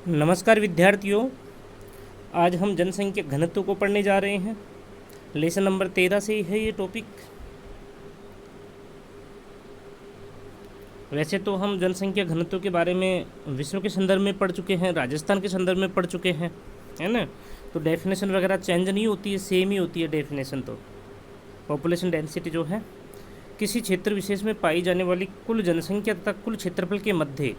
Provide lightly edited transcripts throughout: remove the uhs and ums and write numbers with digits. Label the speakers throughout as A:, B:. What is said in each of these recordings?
A: नमस्कार विद्यार्थियों। आज हम जनसंख्या घनत्व को पढ़ने जा रहे हैं। लेसन नंबर 13 से ही है ये टॉपिक। वैसे तो हम जनसंख्या घनत्व के बारे में विश्व के संदर्भ में पढ़ चुके हैं, राजस्थान के संदर्भ में पढ़ चुके हैं, है ना। तो डेफिनेशन वगैरह चेंज नहीं होती है, सेम ही होती है डेफिनेशन। तो पॉपुलेशन डेंसिटी जो है किसी क्षेत्र विशेष में पाई जाने वाली कुल जनसंख्या तथा कुल क्षेत्रफल के मध्य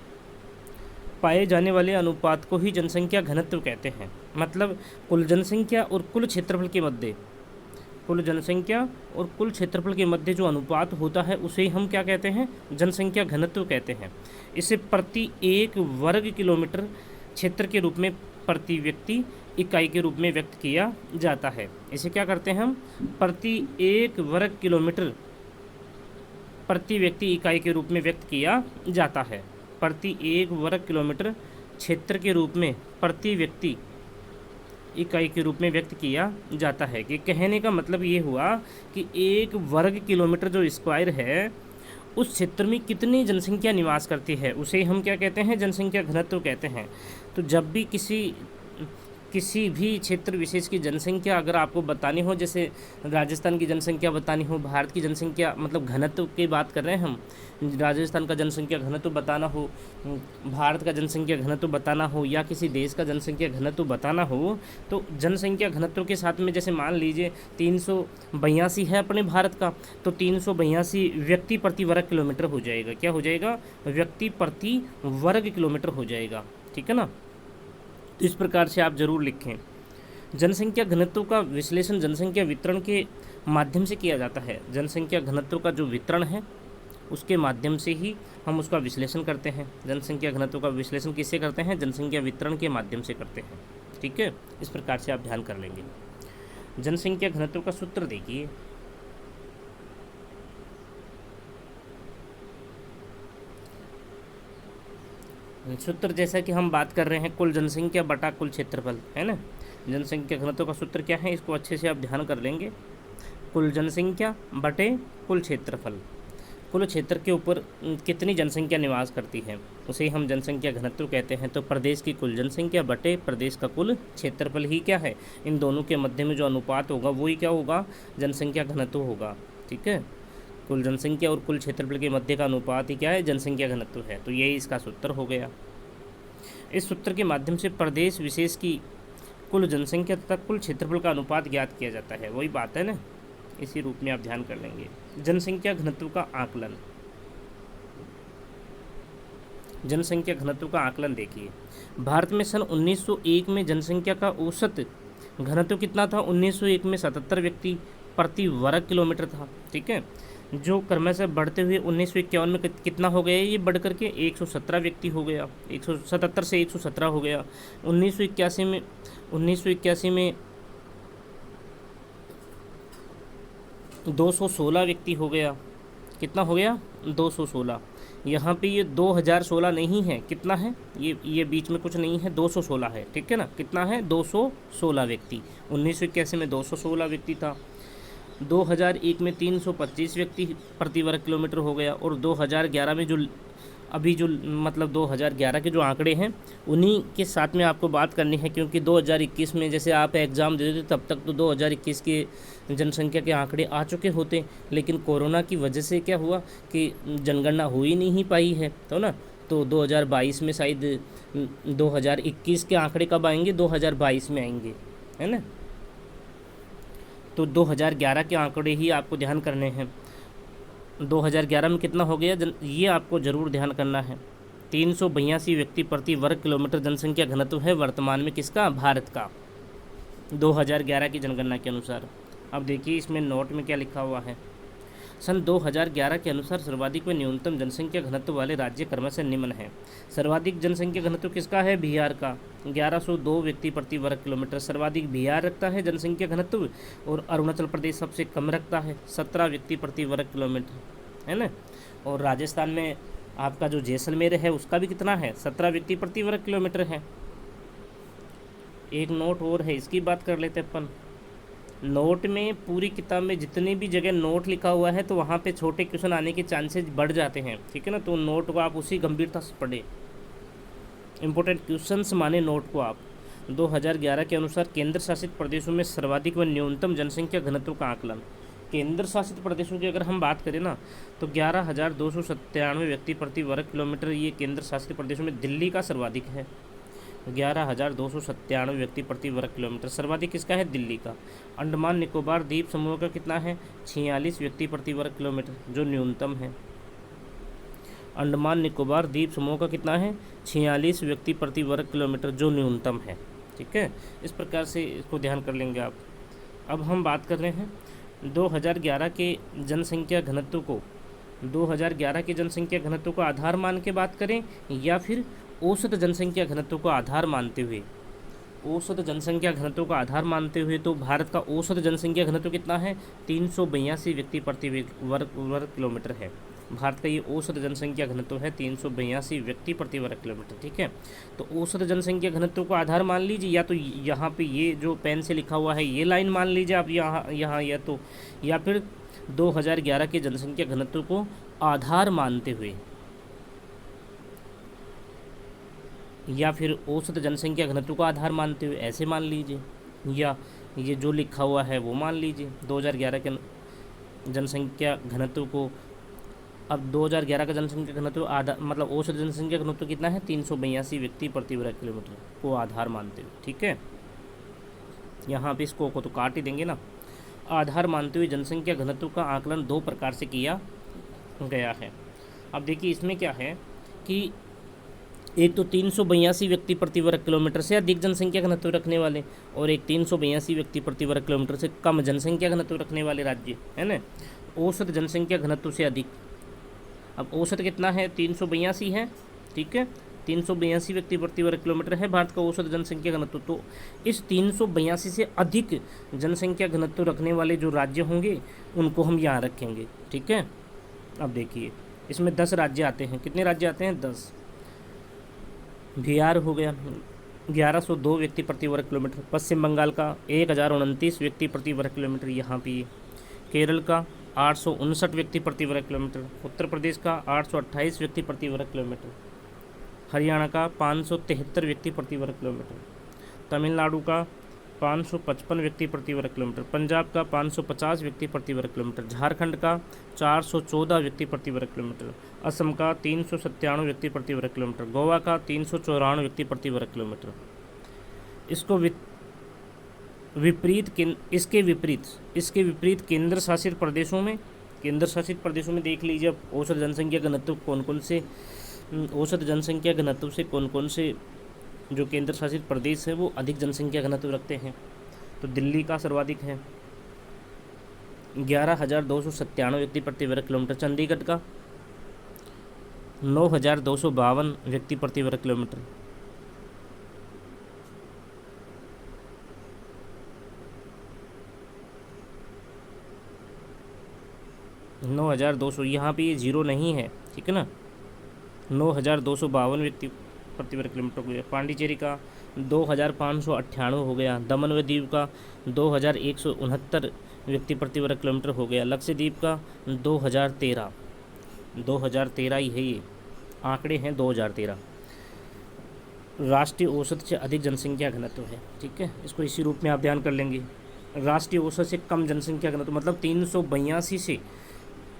A: पाए जाने वाले अनुपात को ही जनसंख्या घनत्व कहते हैं। मतलब कुल जनसंख्या और कुल क्षेत्रफल के मध्य, कुल जनसंख्या और कुल क्षेत्रफल के मध्य जो अनुपात होता है उसे हम क्या कहते हैं? जनसंख्या घनत्व कहते हैं। इसे प्रति एक वर्ग किलोमीटर क्षेत्र के रूप में प्रति व्यक्ति इकाई के रूप में व्यक्त किया जाता है। इसे क्या करते हैं हम? प्रति एक वर्ग किलोमीटर प्रति व्यक्ति इकाई के रूप में व्यक्त किया जाता है। प्रति एक वर्ग किलोमीटर क्षेत्र के रूप में प्रति व्यक्ति इकाई के रूप में व्यक्त किया जाता है। कि कहने का मतलब ये हुआ कि एक वर्ग किलोमीटर जो स्क्वायर है उस क्षेत्र में कितनी जनसंख्या निवास करती है उसे हम क्या कहते हैं? जनसंख्या घनत्व कहते हैं। तो जब भी किसी भी क्षेत्र विशेष की जनसंख्या अगर आपको बतानी हो, जैसे राजस्थान की जनसंख्या बतानी हो, भारत की जनसंख्या मतलब घनत्व की बात कर रहे हैं हम, राजस्थान का जनसंख्या घनत्व बताना हो, भारत का जनसंख्या घनत्व बताना हो, या किसी देश का जनसंख्या घनत्व बताना हो, तो जनसंख्या घनत्व के साथ में जैसे मान लीजिए 382 है अपने भारत का, तो 382 व्यक्ति प्रति वर्ग किलोमीटर हो जाएगा। क्या हो जाएगा? व्यक्ति प्रति वर्ग किलोमीटर हो जाएगा। ठीक है ना। तो इस प्रकार से आप जरूर लिखें। जनसंख्या घनत्व का विश्लेषण जनसंख्या वितरण के माध्यम से किया जाता है। जनसंख्या घनत्व का जो वितरण है उसके माध्यम से ही हम उसका विश्लेषण करते हैं। जनसंख्या घनत्व का विश्लेषण किससे करते हैं? जनसंख्या वितरण के माध्यम से करते हैं। ठीक है, इस प्रकार से आप ध्यान कर लेंगे। जनसंख्या घनत्व का सूत्र देखिए। सूत्र जैसा कि हम बात कर रहे हैं कुल जनसंख्या बटा कुल क्षेत्रफल, है ना। जनसंख्या घनत्व का सूत्र क्या है? इसको अच्छे से आप ध्यान कर लेंगे। कुल जनसंख्या बटे कुल क्षेत्रफल। कुल क्षेत्र के ऊपर कितनी जनसंख्या निवास करती है उसे हम जनसंख्या घनत्व कहते हैं। तो प्रदेश की कुल जनसंख्या बटे प्रदेश का कुल क्षेत्रफल ही क्या है? इन दोनों के मध्य में जो अनुपात होगा वही क्या होगा? जनसंख्या घनत्व होगा। ठीक है, कुल जनसंख्या और कुल क्षेत्रफल के मध्य का अनुपात ही क्या है? जनसंख्या घनत्व है। तो यही इसका सूत्र हो गया। इस सूत्र के माध्यम से प्रदेश विशेष की कुल जनसंख्या तथा कुल क्षेत्रफल का अनुपात ज्ञात किया जाता है। वही बात है ना, इसी रूप में आप ध्यान कर लेंगे। जनसंख्या घनत्व का आकलन। जनसंख्या घनत्व का आकलन देखिए। भारत में सन 1901 में जनसंख्या का औसत घनत्व कितना था? 1901 में 77 व्यक्ति प्रति वर्ग किलोमीटर था। ठीक है, जो क्रमशः बढ़ते हुए 1951 में कितना हो गया? ये बढ़ करके 117 व्यक्ति हो गया। 177 से 117 हो गया। 1981 में 216 व्यक्ति हो गया। कितना हो गया? 216। यहाँ पे ये 2016 नहीं है, कितना है? ये बीच में कुछ नहीं है, 216 है। ठीक है ना। कितना है? 216 व्यक्ति। 1981 में 216 व्यक्ति था। 2001 में 325 व्यक्ति प्रति वर्ग किलोमीटर हो गया। और 2011 में जो अभी जो मतलब 2011 के जो आंकड़े हैं उन्हीं के साथ में आपको बात करनी है, क्योंकि 2021 में जैसे आप एग्ज़ाम देते थे तब तक तो 2021 के जनसंख्या के आंकड़े आ चुके होते, लेकिन कोरोना की वजह से क्या हुआ कि जनगणना हो ही नहीं पाई है, तो ना। तो 2022 में शायद 2021 के आंकड़े कब आएंगे? 2022 में आएंगे, है ना। तो 2011 के आंकड़े ही आपको ध्यान करने हैं। 2011 में कितना हो गया ये आपको ज़रूर ध्यान करना है। 382 व्यक्ति प्रति वर्ग किलोमीटर जनसंख्या घनत्व है वर्तमान में किसका? भारत का, 2011 की जनगणना के अनुसार। अब देखिए इसमें नोट में क्या लिखा हुआ है। सन 2011 के अनुसार सर्वाधिक व न्यूनतम जनसंख्या घनत्व वाले राज्य क्रमशः निम्न हैं। सर्वाधिक जनसंख्या घनत्व किसका है? बिहार का, 1102 व्यक्ति प्रति वर्ग किलोमीटर सर्वाधिक बिहार रखता है जनसंख्या घनत्व। और अरुणाचल प्रदेश सबसे कम रखता है, 17 व्यक्ति प्रति वर्ग किलोमीटर, है ना। और राजस्थान में आपका जो जैसलमेर है उसका भी कितना है? 17 व्यक्ति प्रति वर्ग किलोमीटर है। एक नोट और है, इसकी बात कर लेते अपन। नोट में पूरी किताब में जितनी भी जगह नोट लिखा हुआ है तो वहाँ पे छोटे क्वेश्चन आने के चांसेस बढ़ जाते हैं। ठीक है ना, तो नोट को आप उसी गंभीरता से पढ़े। इंपॉर्टेंट क्वेश्चंस माने नोट को आप। 2011 के अनुसार केंद्र शासित प्रदेशों में सर्वाधिक व न्यूनतम जनसंख्या घनत्व का आकलन। केंद्र शासित प्रदेशों की अगर हम बात करें ना तो 11,297 व्यक्ति प्रति वर्ग किलोमीटर ये केंद्र शासित प्रदेशों में दिल्ली का सर्वाधिक है। 11,297 व्यक्ति प्रति वर्ग किलोमीटर सर्वाधिक किसका है? दिल्ली का। अंडमान निकोबार द्वीप समूह का कितना है? 46 व्यक्ति प्रति वर्ग किलोमीटर जो न्यूनतम है। अंडमान निकोबार द्वीप समूह का कितना है? 46 व्यक्ति प्रति वर्ग किलोमीटर जो न्यूनतम है। ठीक है, इस प्रकार से इसको ध्यान कर लेंगे आप। अब हम बात कर रहे हैं 2011 के जनसंख्या घनत्व को, 2011 के जनसंख्या घनत्व को आधार मान के बात करें या फिर औसत जनसंख्या घनत्व को आधार मानते हुए। औसत जनसंख्या घनत्व को आधार मानते हुए तो भारत का औसत जनसंख्या घनत्व कितना है? 382 व्यक्ति प्रति वर्ग किलोमीटर है। भारत का ये औसत जनसंख्या घनत्व है 382 व्यक्ति प्रति वर्ग किलोमीटर। ठीक है, तो औसत जनसंख्या घनत्व को आधार मान लीजिए, या तो यहाँ पे ये जो पेन से लिखा हुआ है ये लाइन मान लीजिए आप यहाँ या तो, या फिर 2011 के जनसंख्या घनत्व को आधार मानते हुए, या फिर औसत जनसंख्या घनत्व को आधार मानते हुए ऐसे मान लीजिए, या ये जो लिखा हुआ है वो मान लीजिए। 2011 के जनसंख्या घनत्व को, अब 2011 का जनसंख्या घनत्व आधार मतलब औसत जनसंख्या घनत्व कितना है? 382 व्यक्ति प्रति वर्ग किलोमीटर को आधार मानते हुए। ठीक है, यहाँ पे इसको को तो काट ही देंगे ना। आधार मानते हुए जनसंख्या घनत्व का आकलन दो प्रकार से किया गया है। अब देखिए इसमें क्या है कि एक तो 382 व्यक्ति प्रति वर्ग किलोमीटर से अधिक जनसंख्या घनत्व रखने वाले, और एक 382 व्यक्ति प्रति वर्ग किलोमीटर से कम जनसंख्या घनत्व रखने वाले राज्य, है ना। औसत जनसंख्या घनत्व से अधिक, अब औसत कितना है? 382 है। ठीक है, 382 व्यक्ति प्रति वर्ग किलोमीटर है भारत का औसत जनसंख्या घनत्व। तो इस 382 से अधिक जनसंख्या घनत्व रखने वाले जो राज्य होंगे उनको हम यहाँ रखेंगे। ठीक है, अब देखिए इसमें 10 राज्य आते हैं। कितने राज्य आते हैं? 10। बिहार हो गया 1102 व्यक्ति प्रति वर्ग किलोमीटर। पश्चिम बंगाल का 1029 व्यक्ति प्रति वर्ग किलोमीटर यहाँ पे। केरल का 859 व्यक्ति प्रति वर्ग किलोमीटर। उत्तर प्रदेश का 828 व्यक्ति प्रति वर्ग किलोमीटर। हरियाणा का 573 व्यक्ति प्रति वर्ग किलोमीटर। तमिलनाडु का 555 व्यक्ति प्रति वर्ग किलोमीटर। पंजाब का 550 व्यक्ति प्रति वर्ग किलोमीटर। झारखंड का 414 व्यक्ति प्रति वर्ग किलोमीटर। असम का 397 व्यक्ति प्रति वर्ग किलोमीटर। गोवा का 394 व्यक्ति प्रति वर्ग किलोमीटर। इसको इसके विपरीत केंद्र शासित प्रदेशों में देख लीजिए अब औसत जनसंख्या घनत्व से कौन कौन से जो केंद्र शासित प्रदेश है वो अधिक जनसंख्या घनत्व रखते हैं। तो दिल्ली का सर्वाधिक है 11,297 व्यक्ति प्रति वर्ग किलोमीटर। चंडीगढ़ का 9,252 व्यक्ति प्रति वर्ग किलोमीटर। नौ हज़ार 200, यहाँ पे ये जीरो नहीं है, ठीक है ना। 9,252 व्यक्ति प्रति वर्ग किलोमीटर हो गया। पांडिचेरी का 2,598 हो गया। दमन व दीव का 2,169 व्यक्ति प्रति वर्ग किलोमीटर हो गया। लक्षद्वीप का 2013 ही है, ये आंकड़े हैं 2013। राष्ट्रीय औसत से अधिक जनसंख्या घनत्व है, ठीक है, इसको इसी रूप में आप ध्यान कर लेंगे। राष्ट्रीय औसत से कम जनसंख्या घनत्व मतलब 382 से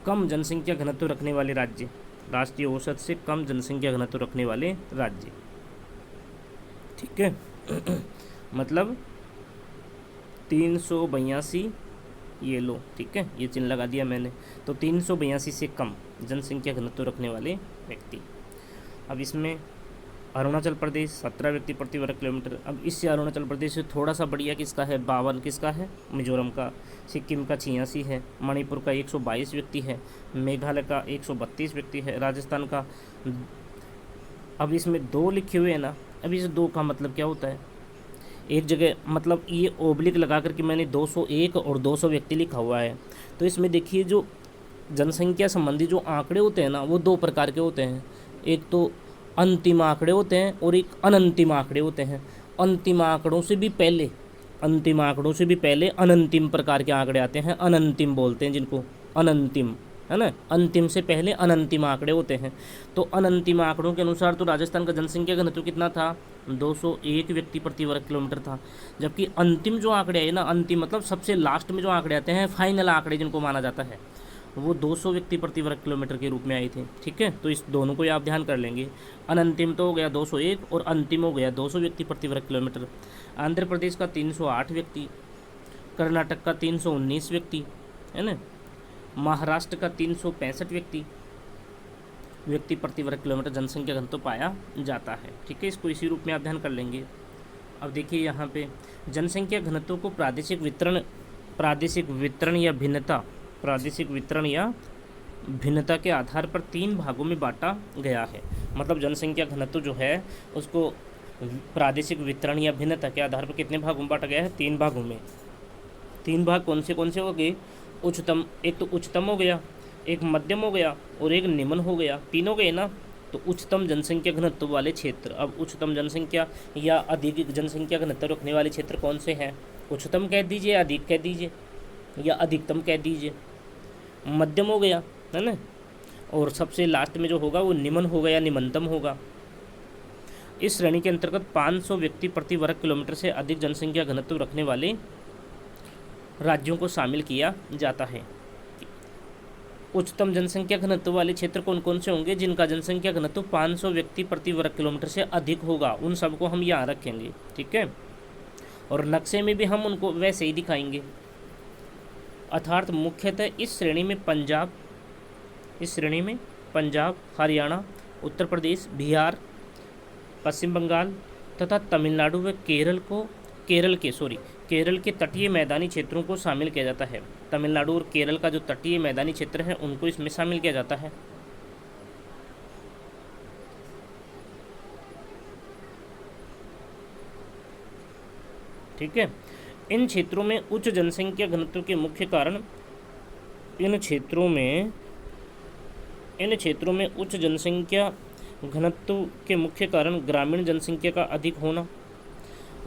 A: कम जनसंख्या घनत्व रखने वाले राज्य। राष्ट्रीय औसत से कम जनसंख्या घनत्व रखने वाले राज्य, ठीक है। मतलब 382 ये लो, ठीक है, ये चिन्ह लगा दिया मैंने। तो 382 से कम जनसंख्या घनत्व रखने वाले व्यक्ति। अब इसमें अरुणाचल प्रदेश 17 व्यक्ति प्रति वर्ग किलोमीटर। अब इससे अरुणाचल प्रदेश से थोड़ा सा बढ़िया किसका है? 52 किसका है? मिजोरम का। सिक्किम का 86 है। मणिपुर का 122 व्यक्ति है। मेघालय का 132 व्यक्ति है। राजस्थान का, अब इसमें 2 लिखे हुए हैं ना, अब इस 2 का मतलब क्या होता है? एक जगह मतलब ये ओब्लिक लगा करके मैंने 201 और 200 व्यक्ति लिखा हुआ है। तो इसमें देखिए जो जनसंख्या संबंधी जो आंकड़े होते हैं ना वो 2 प्रकार के होते हैं। एक तो अंतिम आंकड़े होते हैं और एक अनंतिम आंकड़े होते हैं। अंतिम आंकड़ों से भी पहले अनंतिम प्रकार के आंकड़े आते हैं। अनंतिम बोलते हैं जिनको, अनंतिम, है ना, अंतिम से पहले अनंतिम आंकड़े होते हैं। तो अनंतिम आंकड़ों के अनुसार तो राजस्थान का जनसंख्या घनत्व कितना था, 201 व्यक्ति प्रति वर्ग किलोमीटर था। जबकि अंतिम जो आंकड़े है ना, अंतिम मतलब सबसे लास्ट में जो आंकड़े आते हैं, फाइनल आंकड़े जिनको माना जाता है, वो 200 व्यक्ति प्रति वर्ग किलोमीटर के रूप में आए थे। ठीक है, तो इस दोनों को आप ध्यान कर लेंगे। अनंतिम तो हो गया 201 और अंतिम हो गया 200 व्यक्ति प्रति वर्ग किलोमीटर। आंध्र प्रदेश का 308 व्यक्ति, कर्नाटक का 319 व्यक्ति, है ना, महाराष्ट्र का 365 व्यक्ति प्रति वर्ग किलोमीटर जनसंख्या घनत्व पाया जाता है। ठीक है, इसको इसी रूप में आप ध्यान कर लेंगे। अब देखिए यहाँ पे जनसंख्या घनत्व को प्रादेशिक वितरण या भिन्नता के आधार पर 3 भागों में बांटा गया है। मतलब जनसंख्या घनत्व जो है उसको प्रादेशिक वितरण या भिन्नता के आधार पर कितने भागों में बांटा गया है, 3 भागों में। 3 भाग कौन से हो गए, उच्चतम, एक तो उच्चतम हो गया, एक मध्यम हो गया और एक निम्न हो गया। 3 हो गए ना। तो उच्चतम जनसंख्या घनत्व वाले क्षेत्र, अब उच्चतम जनसंख्या या अधिक जनसंख्या घनत्व रखने वाले क्षेत्र कौन से हैं, उच्चतम कह दीजिए, अधिक कह दीजिए या अधिकतम कह दीजिए। मध्यम हो गया, है ना, और सबसे लास्ट में जो होगा वो निम्न होगा या निम्नतम होगा। इस श्रेणी के अंतर्गत 500 व्यक्ति प्रति वर्ग किलोमीटर से अधिक जनसंख्या घनत्व रखने वाले राज्यों को शामिल किया जाता है। उच्चतम जनसंख्या घनत्व वाले क्षेत्र कौन कौन से होंगे, जिनका जनसंख्या घनत्व 500 व्यक्ति प्रति वर्ग किलोमीटर से अधिक होगा, उन सबको हम यहाँ रखेंगे। ठीक है, और नक्शे में भी हम उनको वैसे ही दिखाएंगे। अर्थात मुख्यतः इस श्रेणी में पंजाब, हरियाणा, उत्तर प्रदेश, बिहार, पश्चिम बंगाल तथा तमिलनाडु व केरल के तटीय मैदानी क्षेत्रों को शामिल किया जाता है। तमिलनाडु और केरल का जो तटीय मैदानी क्षेत्र है उनको इसमें शामिल किया जाता है। ठीक है, इन क्षेत्रों में उच्च जनसंख्या घनत्व के मुख्य कारण इन क्षेत्रों में उच्च जनसंख्या घनत्व के मुख्य कारण ग्रामीण जनसंख्या का अधिक होना।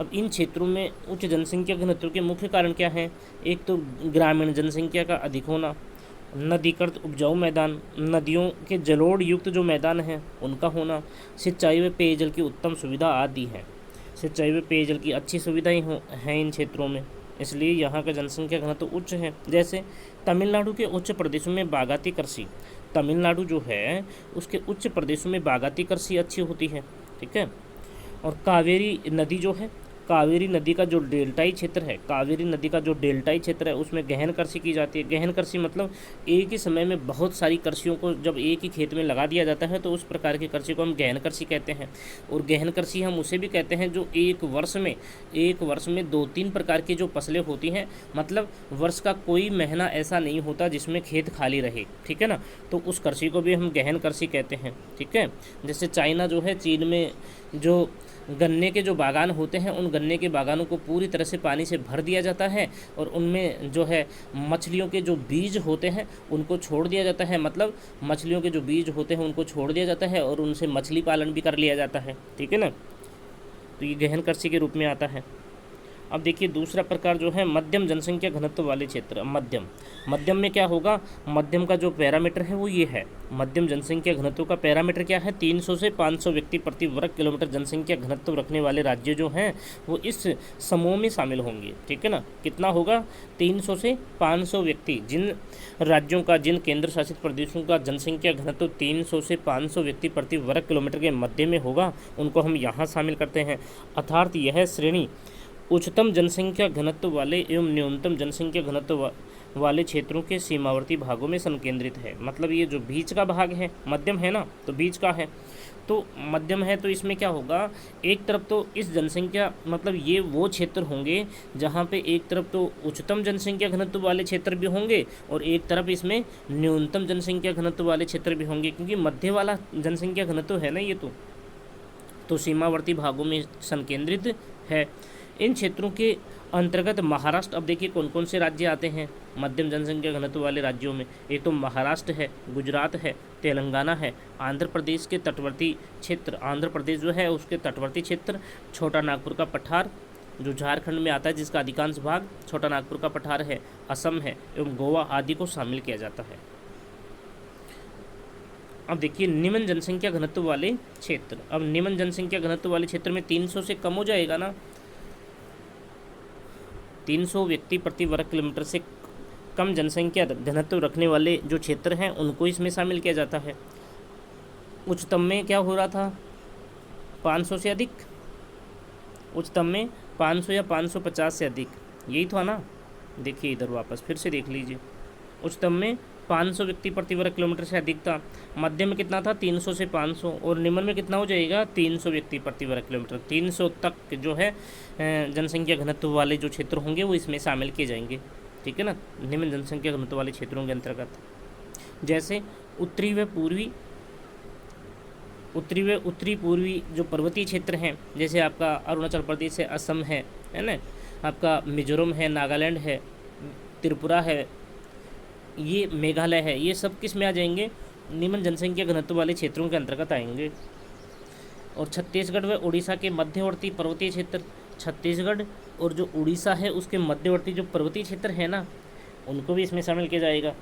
A: अब इन क्षेत्रों में उच्च जनसंख्या घनत्व के मुख्य कारण क्या हैं, एक तो ग्रामीण जनसंख्या का अधिक होना, नदीकृत उपजाऊ मैदान, नदियों के जलोढ़ युक्त जो मैदान हैं उनका होना, सिंचाई व पेयजल की उत्तम सुविधा आदि है। सिंचाई व पेयजल की अच्छी सुविधाएं हैं इन क्षेत्रों में, इसलिए यहाँ का जनसंख्या घनत्व उच्च है। जैसे तमिलनाडु के उच्च प्रदेशों में बागाती कृषि, तमिलनाडु जो है उसके उच्च प्रदेशों में बागाती कृषि अच्छी होती है। ठीक है, और कावेरी नदी जो है, कावेरी नदी का जो डेल्टाई क्षेत्र है, उसमें गहन कृषि की जाती है। गहन कृषि मतलब एक ही समय में बहुत सारी कृषियों को जब एक ही खेत में लगा दिया जाता है तो उस प्रकार की कृषि को हम गहन कृषि कहते हैं। और गहन कृषि हम उसे भी कहते हैं जो एक वर्ष में 2-3 प्रकार की जो फसलें होती हैं, मतलब वर्ष का कोई महीना ऐसा नहीं होता जिसमें खेत खाली रहे। ठीक है ना, तो उस कृषि को भी हम गहन कृषि कहते हैं। ठीक है, जैसे चाइना जो है, चीन में जो गन्ने के जो बागान होते हैं, उन गन्ने के बागानों को पूरी तरह से पानी से भर दिया जाता है और उनमें जो है मछलियों के जो बीज होते हैं उनको छोड़ दिया जाता है। मतलब मछलियों के जो बीज होते हैं उनको छोड़ दिया जाता है और उनसे मछली पालन भी कर लिया जाता है। ठीक है ना, तो ये गहन कृषि के रूप में आता है। अब देखिए दूसरा प्रकार जो है मध्यम जनसंख्या घनत्व वाले क्षेत्र। मध्यम में क्या होगा, मध्यम का जो पैरामीटर है वो ये है। मध्यम जनसंख्या घनत्व का पैरामीटर क्या है, 300 से 500 व्यक्ति प्रति वर्ग किलोमीटर जनसंख्या घनत्व रखने वाले राज्य जो हैं वो इस समूह में शामिल होंगे। ठीक है ना, कितना होगा, 300 से 500 व्यक्ति। जिन राज्यों का, जिन केंद्र शासित प्रदेशों का जनसंख्या घनत्व 300 से 500 व्यक्ति प्रति वर्ग किलोमीटर के मध्य में होगा, उनको हम यहाँ शामिल करते हैं। अर्थात यह श्रेणी उच्चतम जनसंख्या घनत्व वाले एवं न्यूनतम जनसंख्या घनत्व वाले क्षेत्रों के सीमावर्ती भागों में संकेंद्रित है। मतलब ये जो बीच का भाग है, मध्यम है ना, तो बीच का है, तो मध्यम है, तो इसमें क्या होगा, एक तरफ तो इस जनसंख्या मतलब ये वो क्षेत्र होंगे जहाँ पे एक तरफ तो उच्चतम जनसंख्या घनत्व वाले क्षेत्र भी होंगे और एक तरफ इसमें न्यूनतम जनसंख्या घनत्व वाले क्षेत्र भी होंगे, क्योंकि मध्य वाला जनसंख्या घनत्व है ना ये तो सीमावर्ती भागों में संकेंद्रित है। इन क्षेत्रों के अंतर्गत महाराष्ट्र, अब देखिए कौन कौन से राज्य आते हैं मध्यम जनसंख्या घनत्व वाले राज्यों में। एक तो महाराष्ट्र है, गुजरात है, तेलंगाना है, आंध्र प्रदेश के तटवर्ती क्षेत्र, आंध्र प्रदेश जो है उसके तटवर्ती क्षेत्र, छोटा नागपुर का पठार जो झारखंड में आता है जिसका अधिकांश भाग छोटा नागपुर का पठार है, असम है एवं गोवा आदि को शामिल किया जाता है। अब देखिए निम्न जनसंख्या घनत्व वाले क्षेत्र, अब निम्न जनसंख्या घनत्व वाले क्षेत्र में 300 से कम हो जाएगा ना, 300 व्यक्ति प्रति वर्ग किलोमीटर से कम जनसंख्या घनत्व रखने वाले जो क्षेत्र हैं उनको इसमें शामिल किया जाता है। उच्चतम में क्या हो रहा था, 500 से अधिक, उच्चतम में 500 या 550 से अधिक, यही था ना। देखिए इधर वापस फिर से देख लीजिए, उच्चतम में 500 व्यक्ति प्रति वर्ग किलोमीटर से अधिक था, मध्यम में कितना था 300 से 500, और निम्न में कितना हो जाएगा 300 व्यक्ति प्रति वर्ग किलोमीटर। 300 तक जो है जनसंख्या घनत्व वाले जो क्षेत्र होंगे वो इसमें शामिल किए जाएंगे, ठीक है ना, निम्न जनसंख्या घनत्व वाले क्षेत्रों के अंतर्गत। जैसे उत्तरी उत्तरी पूर्वी जो पर्वतीय क्षेत्र हैं, जैसे आपका अरुणाचल प्रदेश है, असम है ना, आपका मिजोरम है, नागालैंड है, त्रिपुरा है, ये मेघालय है, ये सब किस में आ जाएंगे, निम्न जनसंख्या घनत्व वाले क्षेत्रों के अंतर्गत आएंगे। और छत्तीसगढ़ व उड़ीसा के मध्यवर्ती पर्वतीय क्षेत्र, छत्तीसगढ़ और जो उड़ीसा है उसके मध्यवर्ती जो पर्वतीय क्षेत्र है ना, उनको भी इसमें शामिल किया जाएगा।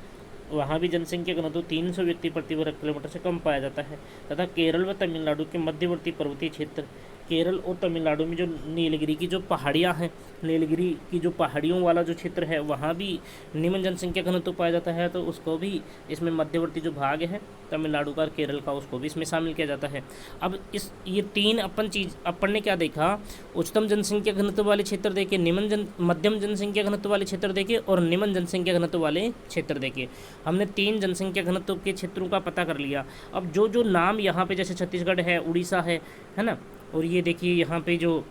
A: वहाँ भी जनसंख्या घनत्व 300 व्यक्ति प्रति वर्ग किलोमीटर से कम पाया जाता है। तथा केरल व तमिलनाडु के मध्यवर्ती पर्वतीय क्षेत्र, केरल और तमिलनाडु में जो नीलगिरी की जो पहाड़ियाँ हैं, नीलगिरी की जो पहाड़ियों वाला जो क्षेत्र है वहाँ भी निम्न जनसंख्या घनत्व पाया जाता है, तो उसको भी इसमें मध्यवर्ती जो भाग है तमिलनाडु का और केरल का, उसको भी इसमें शामिल किया जाता है। अब ये तीन अपन ने क्या देखा, उच्चतम जनसंख्या घनत्व वाले क्षेत्र देखे, मध्यम जनसंख्या घनत्व वाले क्षेत्र देखे और निम्न जनसंख्या घनत्व वाले क्षेत्र देखे। हमने 3 जनसंख्या घनत्व के क्षेत्रों का पता कर लिया। अब जो नाम यहाँ पे जैसे छत्तीसगढ़ है, उड़ीसा है ना, और ये देखिए यहाँ पे जो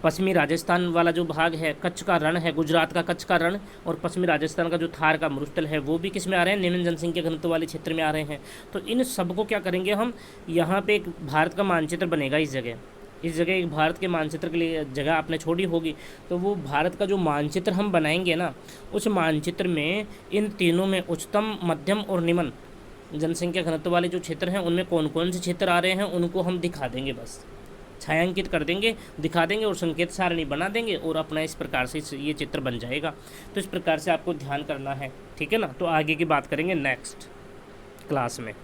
A: पश्चिमी राजस्थान वाला जो भाग है, कच्छ का रण है, गुजरात का कच्छ का रण, और पश्चिमी राजस्थान का जो थार का मरुस्थल है, वो भी किस में आ रहे हैं, निम्न जनसंख्या घनत्व वाले क्षेत्र में आ रहे हैं। तो इन सबको क्या करेंगे हम, यहाँ पे एक भारत का मानचित्र बनेगा, इस जगह एक भारत के मानचित्र के लिए जगह आपने छोड़ी होगी, तो वो भारत का जो मानचित्र हम बनाएंगे ना, उस मानचित्र में इन तीनों में उच्चतम, मध्यम और निम्न जनसंख्या घनत्व वाले जो क्षेत्र हैं उनमें कौन कौन से क्षेत्र आ रहे हैं उनको हम दिखा देंगे, बस छायांकित कर देंगे, दिखा देंगे और संकेत सारणी बना देंगे, और अपना इस प्रकार से ये चित्र बन जाएगा। तो इस प्रकार से आपको ध्यान करना है, ठीक है ना। तो आगे की बात करेंगे नेक्स्ट क्लास में।